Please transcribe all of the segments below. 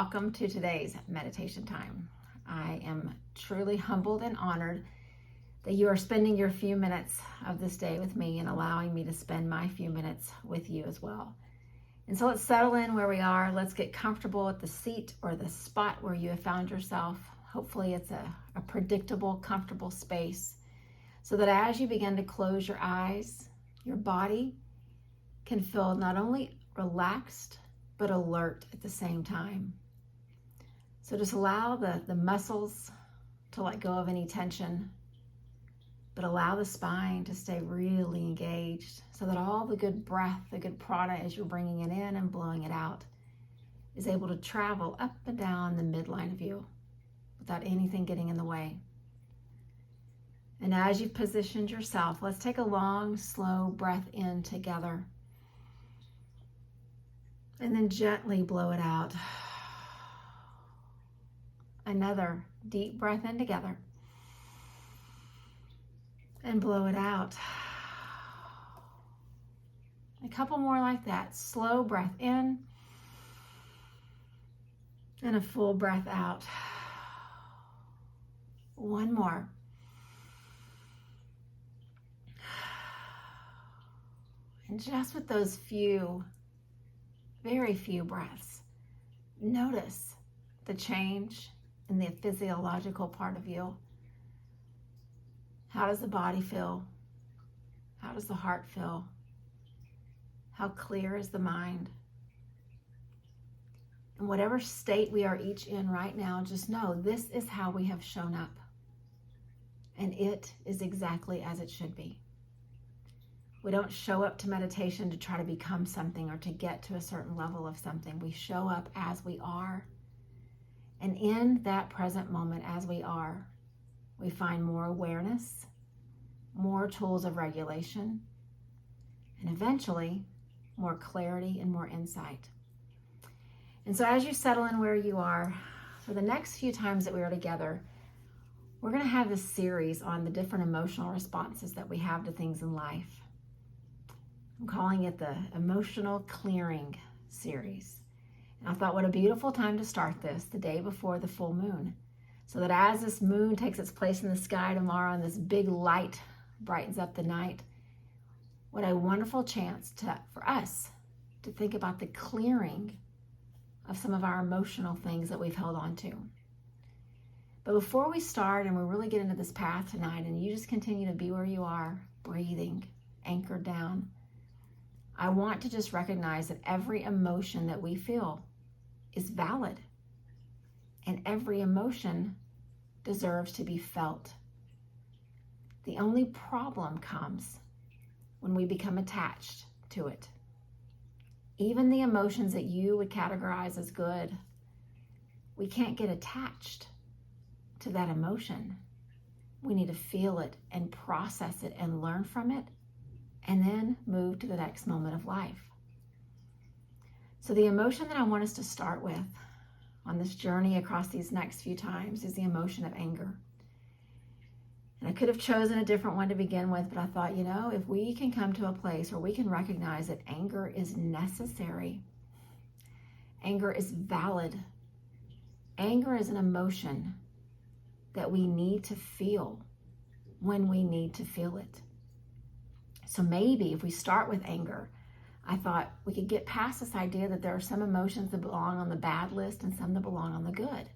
welcome to today's meditation time. I am truly humbled and honored that you are spending your few minutes of this day with me and allowing me to spend my few minutes with you as well. And so let's settle in where we are. Let's get comfortable at the seat or the spot where you have found yourself. Hopefully it's a predictable, comfortable space so that as you begin to close your eyes, your body can feel not only relaxed, but alert at the same time. So just allow the muscles to let go of any tension, but allow the spine to stay really engaged so that all the good breath, the good prana as you're bringing it in and blowing it out is able to travel up and down the midline of you without anything getting in the way. And as you've positioned yourself, let's take a long, slow breath in together. And then gently blow it out. Another deep breath in together. And blow it out. A couple more like that. Slow breath in. And a full breath out. One more. And just with those very few breaths, notice the change in the physiological part of you. How does the body feel? How does the heart feel? How clear is the mind? In whatever state we are each in right now, just know this is how we have shown up. And it is exactly as it should be. We don't show up to meditation to try to become something or to get to a certain level of something. We show up as we are. And in that present moment as we are, we find more awareness, more tools of regulation, and eventually more clarity and more insight. And so as you settle in where you are, for the next few times that we are together, we're going to have this series on the different emotional responses that we have to things in life. I'm calling it the Emotional Clearing Series. And I thought what a beautiful time to start this, the day before the full moon. So that as this moon takes its place in the sky tomorrow and this big light brightens up the night, what a wonderful chance for us to think about the clearing of some of our emotional things that we've held on to. But before we start and we really get into this path tonight and you just continue to be where you are, breathing, anchored down, I want to just recognize that every emotion that we feel is valid, and every emotion deserves to be felt. The only problem comes when we become attached to it. Even the emotions that you would categorize as good, we can't get attached to that emotion. We need to feel it and process it and learn from it, and then move to the next moment of life. So the emotion that I want us to start with on this journey across these next few times is the emotion of anger. And I could have chosen a different one to begin with, but I thought, if we can come to a place where we can recognize that anger is necessary, anger is valid, anger is an emotion that we need to feel when we need to feel it. So maybe if we start with anger, I thought we could get past this idea that there are some emotions that belong on the bad list and some that belong on the good.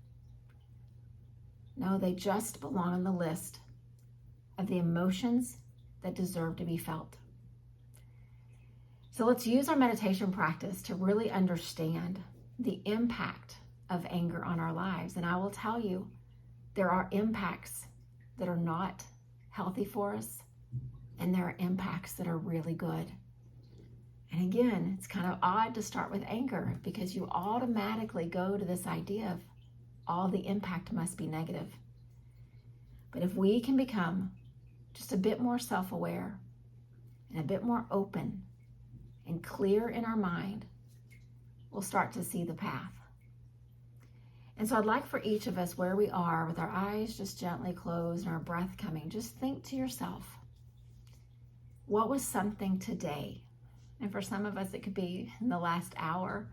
No, they just belong on the list of the emotions that deserve to be felt. So let's use our meditation practice to really understand the impact of anger on our lives. And I will tell you, there are impacts that are not healthy for us, and there are impacts that are really good. And again, it's kind of odd to start with anger because you automatically go to this idea of all the impact must be negative. But if we can become just a bit more self-aware and a bit more open and clear in our mind, we'll start to see the path. And so I'd like for each of us, where we are, with our eyes just gently closed and our breath coming, just think to yourself, what was something today? And for some of us, it could be in the last hour,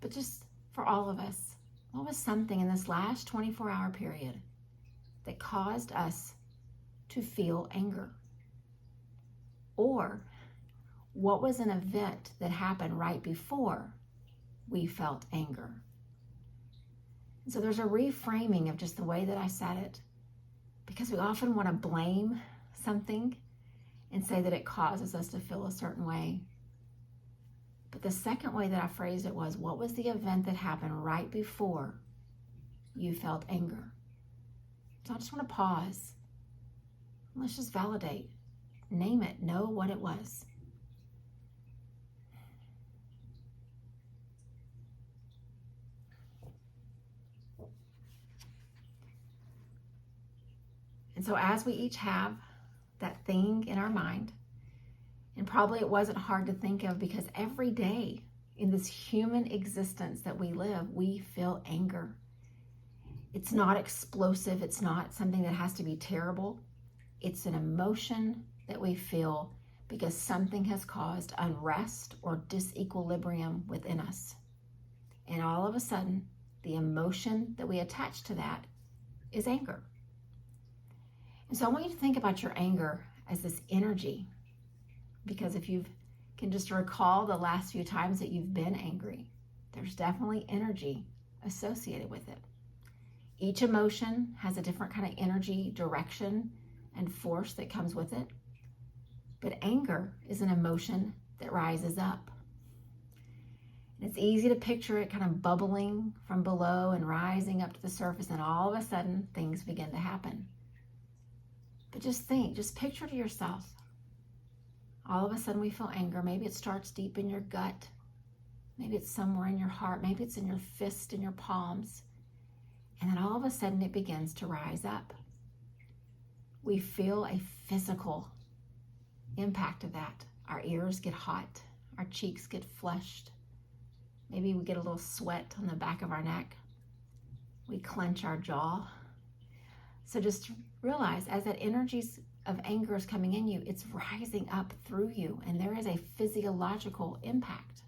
but just for all of us, What was something in this last 24-hour period that caused us to feel anger? Or what was an event that happened right before we felt anger? And so there's a reframing of just the way that I said it, because we often want to blame something and say that it causes us to feel a certain way. But the second way that I phrased it was, what was the event that happened right before you felt anger? So I just want to pause. Let's just validate. Name it. Know what it was. And so as we each have that thing in our mind, and probably it wasn't hard to think of, because every day in this human existence that we live, we feel anger. It's not explosive. It's not something that has to be terrible. It's an emotion that we feel because something has caused unrest or disequilibrium within us. And all of a sudden, the emotion that we attach to that is anger. And so I want you to think about your anger as this energy, because if you can just recall the last few times that you've been angry, there's definitely energy associated with it. Each emotion has a different kind of energy, direction, and force that comes with it. But anger is an emotion that rises up. And it's easy to picture it kind of bubbling from below and rising up to the surface, and all of a sudden things begin to happen. But just picture to yourself, all of a sudden we feel anger. Maybe it starts deep in your gut. Maybe it's somewhere in your heart. Maybe it's in your fist, in your palms. And then all of a sudden it begins to rise up. We feel a physical impact of that. Our ears get hot. Our cheeks get flushed. Maybe we get a little sweat on the back of our neck. We clench our jaw. So just realize, as that energy of anger is coming in you, it's rising up through you, and there is a physiological impact.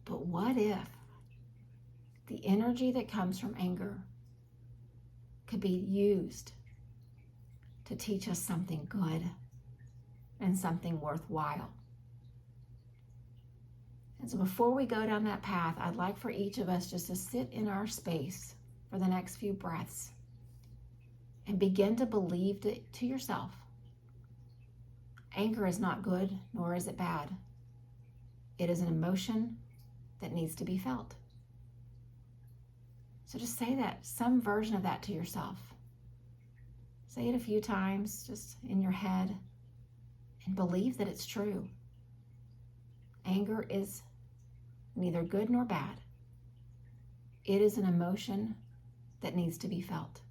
But what if the energy that comes from anger could be used to teach us something good and something worthwhile? And so before we go down that path, I'd like for each of us just to sit in our space for the next few breaths and begin to believe to yourself, anger is not good, nor is it bad. It is an emotion that needs to be felt. So just say that, some version of that to yourself. Say it a few times just in your head and believe that it's true. Anger is neither good nor bad. It is an emotion that needs to be felt.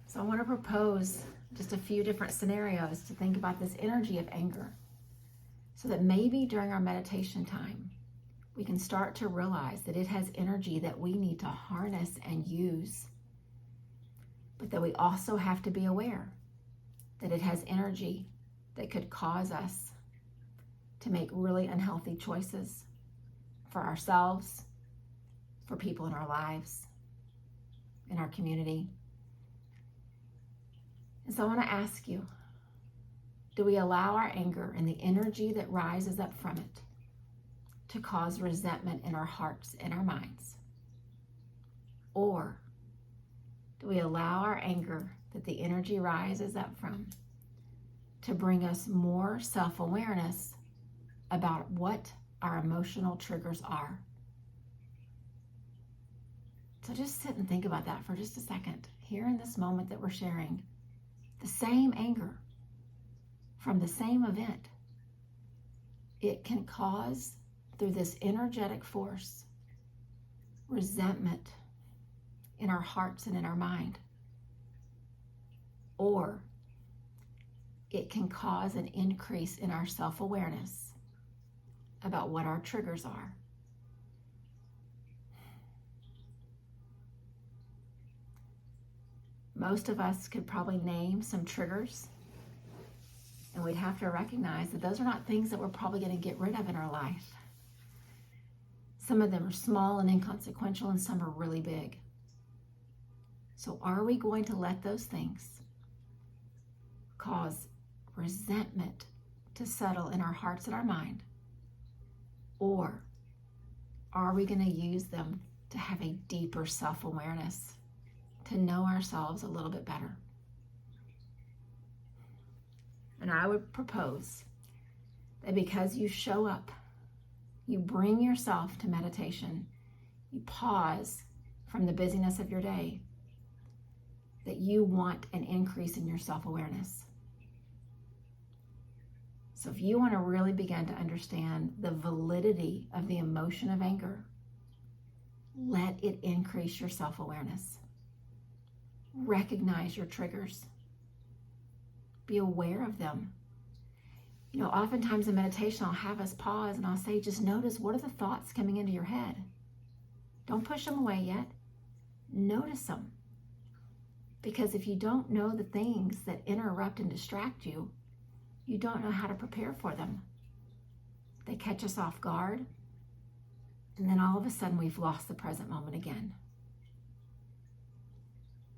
So I want to propose just a few different scenarios to think about this energy of anger, so that maybe during our meditation time, we can start to realize that it has energy that we need to harness and use, but that we also have to be aware that it has energy that could cause us to make really unhealthy choices for ourselves, for people in our lives, in our community. And so I want to ask you, do we allow our anger and the energy that rises up from it to cause resentment in our hearts and our minds? Or do we allow our anger that the energy rises up from to bring us more self-awareness about what our emotional triggers are? So just sit and think about that for just a second. Here in this moment that we're sharing, the same anger from the same event, it can cause, through this energetic force, resentment in our hearts and in our mind. Or it can cause an increase in our self-awareness about what our triggers are. Most of us could probably name some triggers And we'd have to recognize that those are not things that we're probably going to get rid of in our life. Some of them are small and inconsequential, and some are really big. So are we going to let those things cause resentment to settle in our hearts and our mind? Or are we going to use them to have a deeper self-awareness, to know ourselves a little bit better? And I would propose that because you show up, you bring yourself to meditation, you pause from the busyness of your day, that you want an increase in your self-awareness. So if you want to really begin to understand the validity of the emotion of anger, let it increase your self-awareness. Recognize your triggers. Be aware of them. You know, oftentimes in meditation, I'll have us pause and I'll say, just notice, what are the thoughts coming into your head? Don't push them away yet. Notice them. Because if you don't know the things that interrupt and distract you, you don't know how to prepare for them. They catch us off guard, and then all of a sudden we've lost the present moment again.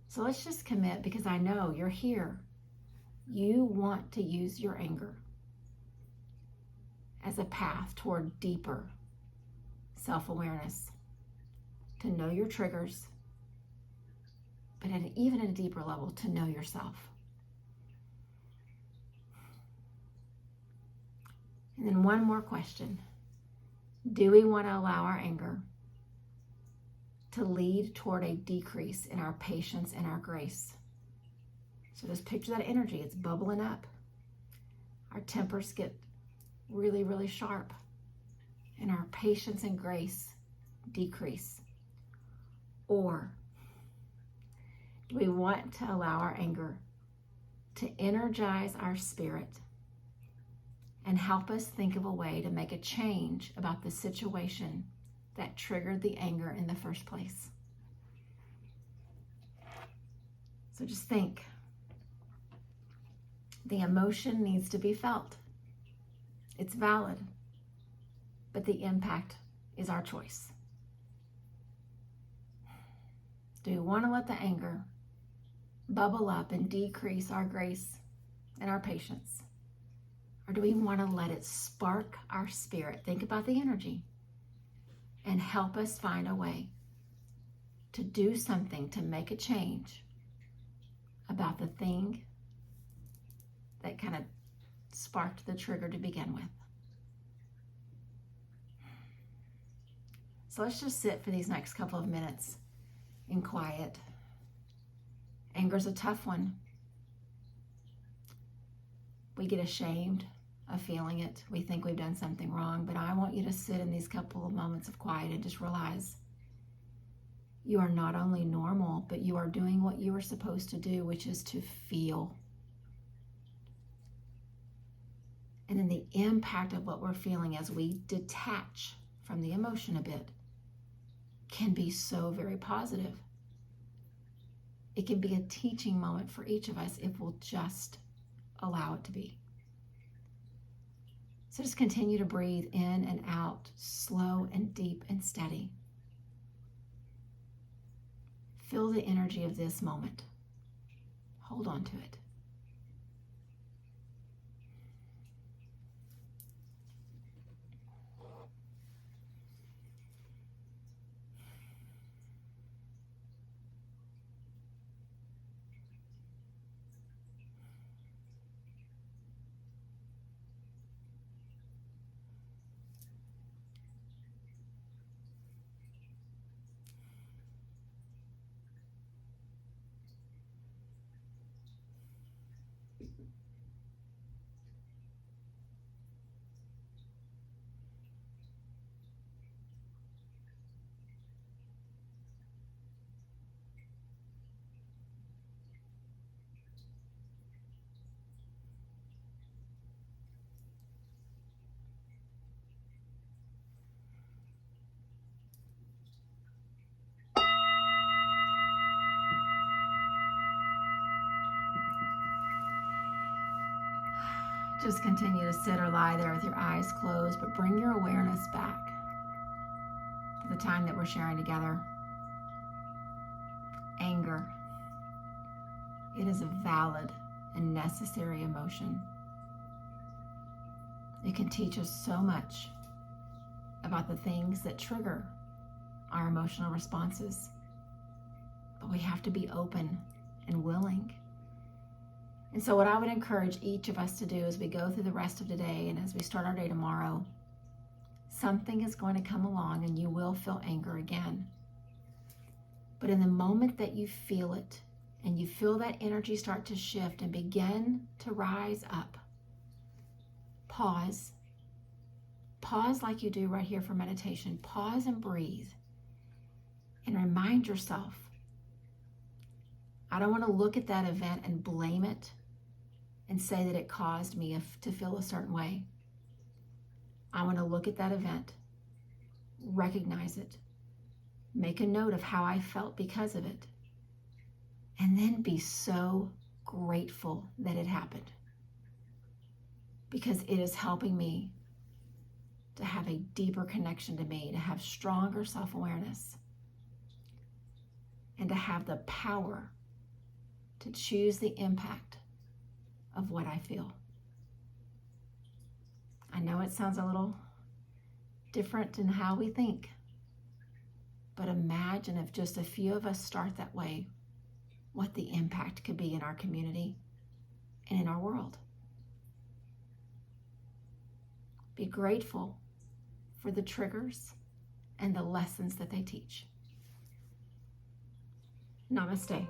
So let's just commit, because I know you're here. You want to use your anger as a path toward deeper self-awareness, to know your triggers, but even at a deeper level, to know yourself. And then one more question. Do we want to allow our anger to lead toward a decrease in our patience and our grace? So just picture that energy. It's bubbling up. Our tempers get really, really sharp, and our patience and grace decrease. Or do we want to allow our anger to energize our spirit and help us think of a way to make a change about the situation that triggered the anger in the first place? So just think. The emotion needs to be felt. It's valid, but the impact is our choice. Do we want to let the anger bubble up and decrease our grace and our patience? Or do we want to let it spark our spirit? Think about the energy and help us find a way to do something to make a change about the thing that kind of sparked the trigger to begin with. So let's just sit for these next couple of minutes in quiet. Anger's a tough one. We get ashamed of feeling it. We think we've done something wrong, but I want you to sit in these couple of moments of quiet and just realize you are not only normal, but you are doing what you are supposed to do, which is to feel. And then the impact of what we're feeling as we detach from the emotion a bit can be so very positive. It can be a teaching moment for each of us if we'll just allow it to be. So just continue to breathe in and out, slow and deep and steady. Feel the energy of this moment. Hold on to it. Just continue to sit or lie there with your eyes closed, but bring your awareness back to the time that we're sharing together. Anger. It is a valid and necessary emotion. It can teach us so much about the things that trigger our emotional responses. But we have to be open and willing. And so what I would encourage each of us to do as we go through the rest of today and as we start our day tomorrow, something is going to come along and you will feel anger again. But in the moment that you feel it and you feel that energy start to shift and begin to rise up, pause. Pause like you do right here for meditation. Pause and breathe and remind yourself, I don't want to look at that event and blame it and say that it caused me to feel a certain way. I want to look at that event, recognize it, make a note of how I felt because of it, and then be so grateful that it happened, because it is helping me to have a deeper connection to me, to have stronger self-awareness, and to have the power to choose the impact of what I feel. I know it sounds a little different in how we think, but imagine if just a few of us start that way, what the impact could be in our community and in our world. Be grateful for the triggers and the lessons that they teach. Namaste.